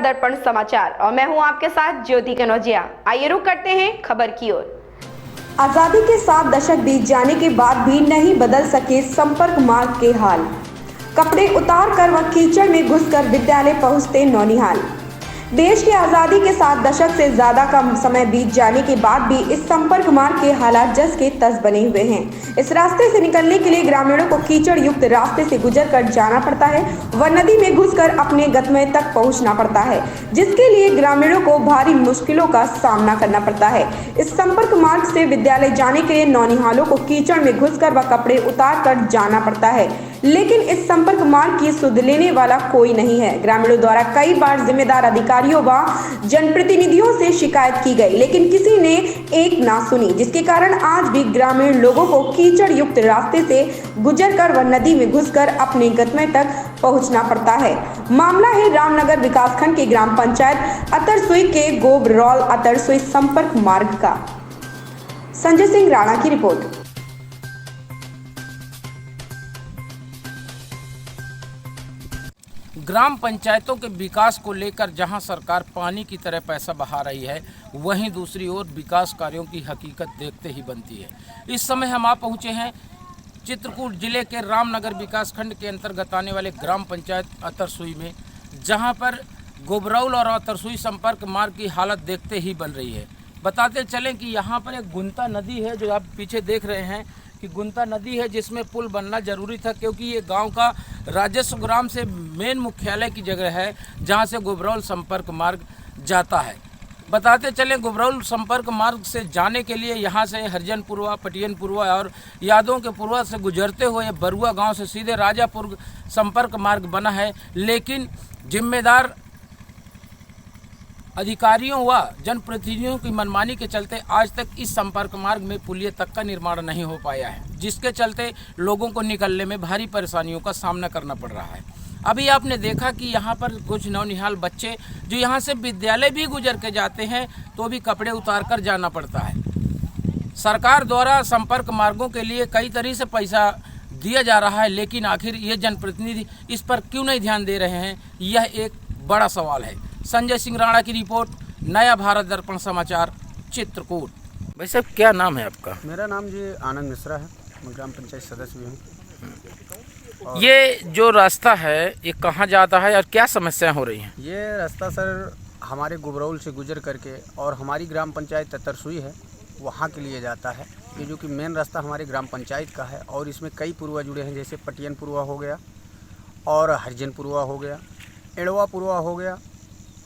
दर्पण समाचार और मैं हूं आपके साथ ज्योति कनौजिया। आइए रुक करते हैं खबर की ओर। आजादी के 7 दशक बीत जाने के बाद भी नहीं बदल सके संपर्क मार्ग के हाल। कपड़े उतार कर व कीचड़ में घुसकर विद्यालय पहुंचते नौनिहाल। देश की आज़ादी के 7 दशक से ज़्यादा का समय बीत जाने के बाद भी इस संपर्क मार्ग के हालात जस के तस बने हुए हैं। इस रास्ते से निकलने के लिए ग्रामीणों को कीचड़ युक्त रास्ते से गुजर कर जाना पड़ता है व नदी में घुसकर अपने गंतव्य तक पहुंचना पड़ता है, जिसके लिए ग्रामीणों को भारी मुश्किलों का सामना करना पड़ता है। इस संपर्क मार्ग से विद्यालय जाने के लिए नौनिहालों को कीचड़ में घुसकर व कपड़े उतार कर जाना पड़ता है, लेकिन इस संपर्क मार्ग की सुध लेने वाला कोई नहीं है। ग्रामीणों द्वारा कई बार जिम्मेदार अधिकारियों व जनप्रतिनिधियों से शिकायत की गई, लेकिन किसी ने एक ना सुनी, जिसके कारण आज भी ग्रामीण लोगों को कीचड़ युक्त रास्ते से गुजरकर व नदी में घुसकर अपने गंतव्य तक पहुंचना पड़ता है। मामला है रामनगर विकासखंड के ग्राम पंचायत अतरसुई के गोबरौल अतरसुई संपर्क मार्ग का। संजय सिंह राणा की रिपोर्ट। ग्राम पंचायतों के विकास को लेकर जहां सरकार पानी की तरह पैसा बहा रही है, वहीं दूसरी ओर विकास कार्यों की हकीकत देखते ही बनती है। इस समय हम आ पहुंचे हैं चित्रकूट जिले के रामनगर विकासखंड के अंतर्गत आने वाले ग्राम पंचायत अतरसुई में, जहां पर गोबरौल और अतरसुई संपर्क मार्ग की हालत देखते ही बन रही है। बताते चलें कि यहाँ पर एक गुंता नदी है, जो आप पीछे देख रहे हैं कि गुंता नदी है, जिसमें पुल बनना जरूरी था, क्योंकि ये गांव का राजस्व ग्राम से मेन मुख्यालय की जगह है, जहां से गोबरौल संपर्क मार्ग जाता है। बताते चलें, गोबरौल संपर्क मार्ग से जाने के लिए यहां से हरिजनपुरवा, पटियनपुरवा और यादों के पुरवा से गुजरते हुए बरुआ गांव से सीधे राजापुर संपर्क मार्ग बना है, लेकिन जिम्मेदार अधिकारियों व जनप्रतिनिधियों की मनमानी के चलते आज तक इस संपर्क मार्ग में पुलिया तक का निर्माण नहीं हो पाया है, जिसके चलते लोगों को निकलने में भारी परेशानियों का सामना करना पड़ रहा है। अभी आपने देखा कि यहाँ पर कुछ नौनिहाल बच्चे जो यहाँ से विद्यालय भी गुजर के जाते हैं तो भी कपड़े उतार कर जाना पड़ता है। सरकार द्वारा संपर्क मार्गों के लिए कई तरह से पैसा दिया जा रहा है, लेकिन आखिर ये जनप्रतिनिधि इस पर क्यों नहीं ध्यान दे रहे हैं, यह एक बड़ा सवाल है। संजय सिंह राणा की रिपोर्ट, नया भारत दर्पण समाचार, चित्रकूट। भाई साहब, क्या नाम है आपका? मेरा नाम जी आनंद मिश्रा है, मैं ग्राम पंचायत सदस्य भी हूँ। ये जो रास्ता है ये कहाँ जाता है और क्या समस्याएं हो रही हैं? ये रास्ता सर हमारे गोबरौल से गुजर करके और हमारी ग्राम पंचायत अतरसुई है वहाँ के लिए जाता है। ये जो कि मेन रास्ता हमारे ग्राम पंचायत का है और इसमें कई पुरवा जुड़े हैं, जैसे पटियनपुरवा हो गया और हरिजनपुरवा हो गया, एड़वापुरवा हो गया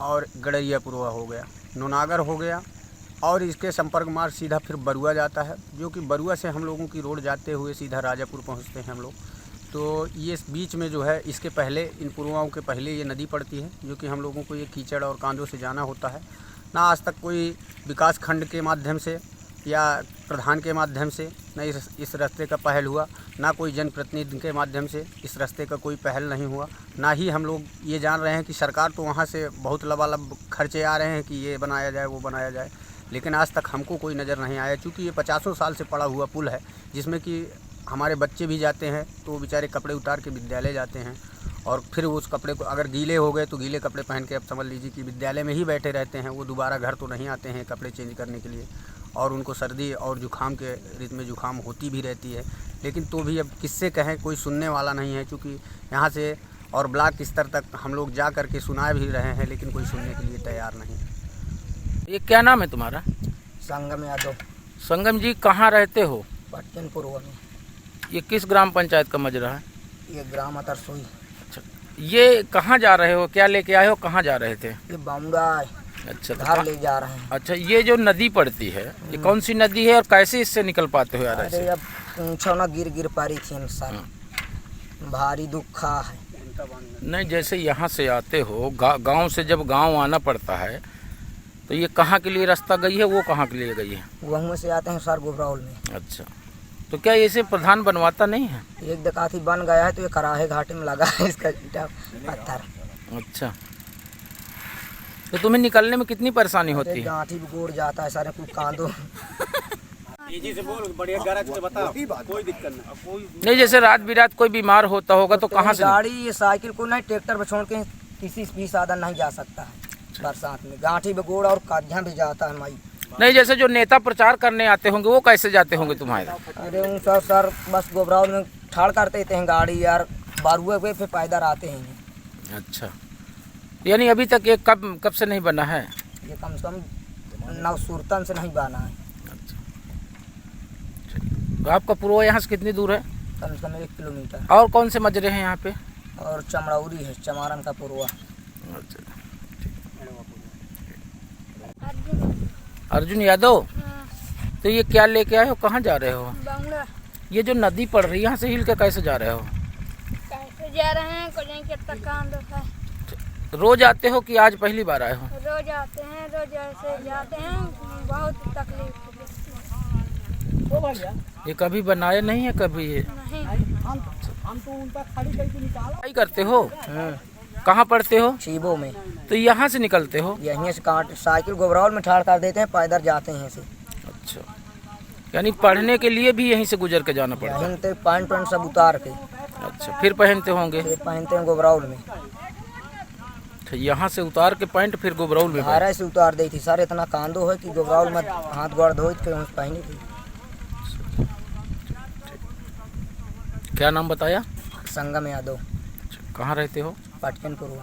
और गड़रियापुरवा हो गया, नोनागर हो गया, और इसके संपर्क मार्ग सीधा फिर बरुआ जाता है, जो कि बरुआ से हम लोगों की रोड जाते हुए सीधा राजापुर पहुंचते हैं हम लोग। तो ये बीच में जो है, इसके पहले इन पुरवाओं के पहले ये नदी पड़ती है, जो कि हम लोगों को ये कीचड़ और कांदों से जाना होता है। ना आज तक कोई विकास खंड के माध्यम से या प्रधान के माध्यम से न इस रास्ते का पहल हुआ, ना कोई जनप्रतिनिधि के माध्यम से इस रास्ते का कोई पहल नहीं हुआ। ना ही हम लोग ये जान रहे हैं कि सरकार तो वहाँ से बहुत लबालब खर्चे आ रहे हैं कि ये बनाया जाए वो बनाया जाए, लेकिन आज तक हमको कोई नज़र नहीं आया। क्योंकि ये 50 साल से पड़ा हुआ पुल है, जिसमें कि हमारे बच्चे भी जाते हैं तो वो बेचारे कपड़े उतार के विद्यालय जाते हैं, और फिर उस कपड़े को अगर गीले हो गए तो गीले कपड़े पहन के अब समझ लीजिए कि विद्यालय में ही बैठे रहते हैं। वो दोबारा घर तो नहीं आते हैं कपड़े चेंज करने के लिए, और उनको सर्दी और जुखाम के रीत में जुखाम होती भी रहती है। लेकिन तो भी अब किससे कहें, कोई सुनने वाला नहीं है। क्योंकि यहाँ से और ब्लॉक स्तर तक हम लोग जा कर के सुना भी रहे हैं, लेकिन कोई सुनने के लिए तैयार नहीं। ये क्या नाम है तुम्हारा? संगम यादव। संगम जी, कहाँ रहते हो? पटियनपुरवा में। ये किस ग्राम पंचायत का मजरा है? ये ग्राम अतरसुई। अच्छा, ये कहाँ जा रहे हो, क्या लेके आए हो, कहाँ जा रहे थे? ये बामुड़ा अच्छा, घर ले जा रहे हैं। अच्छा, ये जो नदी पड़ती है ये कौन सी नदी है और कैसे इससे निकल पाते हो यार? अरे अब पूछो ना, गिर पा रही थी इंसान, भारी दुखा है। नहीं, जैसे यहाँ से आते हो गांव से, जब गांव आना पड़ता है तो ये कहाँ के लिए रास्ता गई है, वो कहाँ के लिए गई है? वहाँ से आते हैं सर गोबरौल में। अच्छा, तो क्या इसे प्रधान बनवाता नहीं है? एक दकाती बन गया है तो ये कराहे घाटे में लगा है इसका ईंटा पत्थर। अच्छा, तो तुम्हें निकलने में कितनी परेशानी होती है? गांठी भी गोड़ जाता है सारे, कुछ कांदो। तेजी से बोल, बढ़िया गरज के बता, कोई दिक्कत नहीं, जैसे रात बिरात कोई बीमार होता होगा तो कहाँ से? गाड़ी ये साइकिल को नहीं, ट्रैक्टर पर छोड़ के किसी भी साधन नहीं जा सकता है। बरसात में गांठी में गोड़ और काज्या भी जाता है माई। नहीं, जैसे जो नेता प्रचार करने आते होंगे वो कैसे जाते होंगे तुम्हारे? अरे उन सर बस गोबराव में ठाड़ कर देते हैं गाड़ी यार, बारुए पे फिर पैदल आते हैं। अच्छा, यानी अभी तक ये कब से नहीं बना है? ये कम से कम नवसूरतन से नहीं बना है। अच्छा, तो आपका पुरवा यहाँ से कितनी दूर है? कम से कम 1 किलोमीटर। और कौन से मजरे हैं यहाँ पे? और चमड़ौरी है, चमारन का पुरवा। अच्छा, अर्जुन यादव, तो ये क्या लेके आए हो, कहाँ जा रहे हो? बांग्ला ये जो नदी पड़ रही है यहाँ से हिल के कैसे जा रहे हो? कैसे जा रहे हैं, कहीं कितना काम है। रोज आते हो कि आज पहली बार आए हो? रोज आते हैं, रोज ऐसे जाते हैं, बहुत तकलीफ होती है। ये कभी बनाए नहीं है कभी? ये नहीं क्या करते हो? कहाँ पढ़ते हो? चीबो में। तो यहाँ से निकलते हो? यहीं से कांट साइकिल गोबरावल में ठाड़ कर देते हैं, पैदल जाते हैं से। अच्छा, यानी पढ़ने के लिए भी यहीं से गुजर के जाना पड़ता है? यहीं से पैंट वैंट सब उतार के अच्छा, फिर पहनते होंगे? फिर पहनते हैं गोबरावल में। अच्छा, यहाँ से उतार के पैंट फिर गोबराउल में धारा से उतार दी थी सर, इतना कांदो है कि गोबरावल में हाथ गोड़ धोई के पहनी थी। क्या नाम बताया? संगम यादव। अच्छा, कहाँ रहते हो? पटकनपुर में।